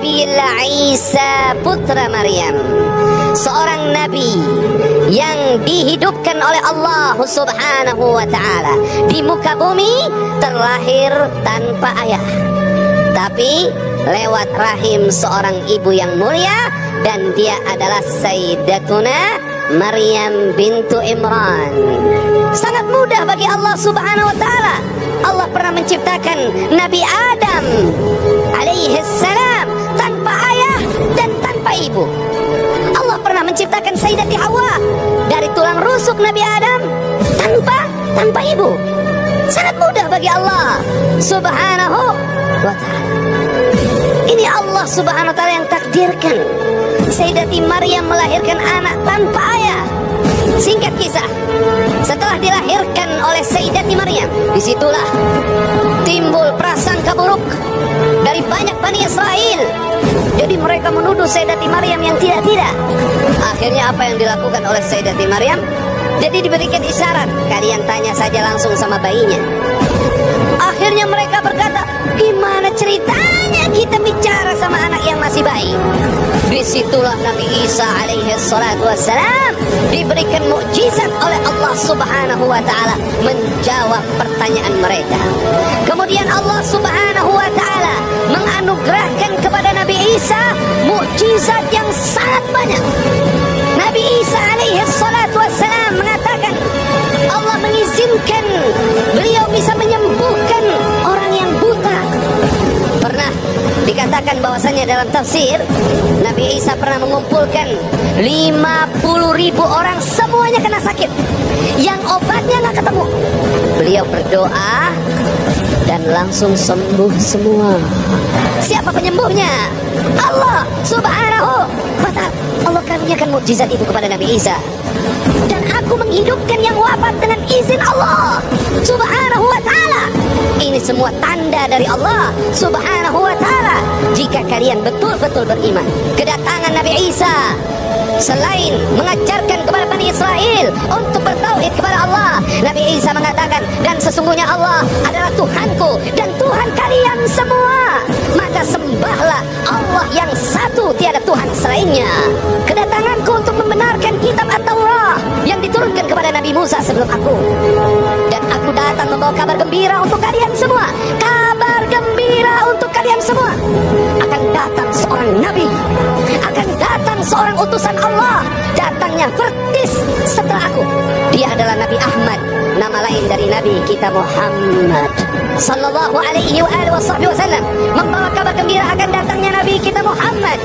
Nabi Isa putra Maryam, seorang nabi yang dihidupkan oleh Allah Subhanahu wa ta'ala di muka bumi, terlahir tanpa ayah, tapi lewat rahim seorang ibu yang mulia, dan dia adalah Sayyidatuna Maryam bintu Imran. Sangat mudah bagi Allah Subhanahu wa ta'ala. Allah pernah menciptakan Nabi Adam alaihi salam tanpa ayah dan tanpa ibu. Allah pernah menciptakan Sayyidati Hawa dari tulang rusuk Nabi Adam tanpa ibu. Sangat mudah bagi Allah Subhanahu wa ta'ala. Ini Allah Subhanahu wa ta'ala yang takdirkan Sayyidati Maryam melahirkan anak tanpa ayah. Singkat kisah, setelah dilahirkan oleh Sayyidati Maryam, disitulah timbul prasangka buruk dari banyak Bani Israel. Jadi mereka menuduh Sayyidati Maryam yang tidak-tidak. Akhirnya apa yang dilakukan oleh Sayyidati Maryam? Jadi diberikan isyarat, kalian tanya saja langsung sama bayinya. Akhirnya mereka berkata, gimana ceritanya kita bicara sama anak yang masih bayi? Disitulah Nabi Isa alaihi salatu wassalam diberikan mukjizat oleh Allah Subhanahu wa ta'ala menjawab pertanyaan mereka. Kemudian Allah Subhanahu wa ta'ala menganugerahkan kepada Nabi Isa mukjizat yang sangat banyak. Nabi Isa alaihi salatu wassalam mengatakan Allah mengizinkan beliau bisa menyembuhkan orang yang buta. Pernah dikatakan bahwasanya dalam tafsir Nabi Isa pernah mengumpulkan 50.000 orang, semuanya kena sakit, yang obatnya nggak ketemu. Beliau berdoa dan langsung sembuh semua. Siapa penyembuhnya? Allah Subhanahu wa ta'ala. Allah karuniakan mukjizat itu kepada Nabi Isa. Dan aku menghidupkan yang wafat dengan izin Allah Subhanahu wa ta'ala. Ini semua tanda dari Allah Subhanahu wa ta'ala. Jika kalian betul-betul beriman, kedatangan Nabi Isa selain mengajarkan kepada Bani Israel untuk bertauhid kepada Allah, Nabi Isa mengatakan, dan sesungguhnya Allah adalah Tuhanku dan Tuhan kalian semua, maka sembahlah Allah yang satu, tiada Tuhan selainnya. Kedatanganku untuk membenarkan kitab At-Taurah yang diturunkan kepada Nabi Musa sebelum aku, dan aku datang membawa kabar gembira untuk kalian semua. Kabar gembira untuk kalian semua. Akan datang seorang Nabi, akan datang seorang utusan Allah, datangnya persis setelah aku. Dia adalah Nabi Ahmad, nama lain dari Nabi kita Muhammad sallallahu alaihi wa alihi wasallam, membawa kabar gembira akan datangnya Nabi kita Muhammad.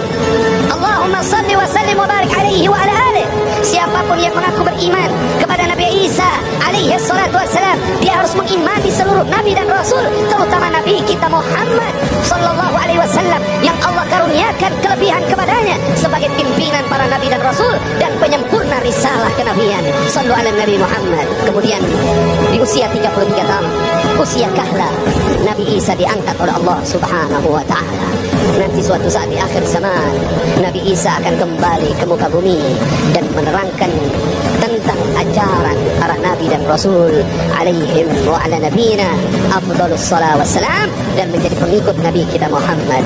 Allahumma salli wa sallim wa barik alaihi wa ala alihi. Siapapun yang mengaku beriman kepada Nabi Isa alaihi salatu wassalam, dia harus mengimani seluruh nabi dan rasul, terutama Nabi kita Muhammad sallallahu alaihi wasallam yang Allah karuniakan kelebihan kepadanya sebagai pimpinan para nabi dan rasul dan penyempurna risalah kenabian. Sallu ala Nabi Muhammad. Kemudian di usia 33 tahun, usia kahla, Nabi Isa diangkat oleh Allah Subhanahu wa ta'ala. Nanti suatu saat di akhir zaman, Nabi Isa akan kembali ke muka bumi dan menerangkan tentang ajaran para nabi dan rasul alaihim wa ala nabiyina afdhalus salawat wassalam, dan menjadi pengikut Nabi kita Muhammad.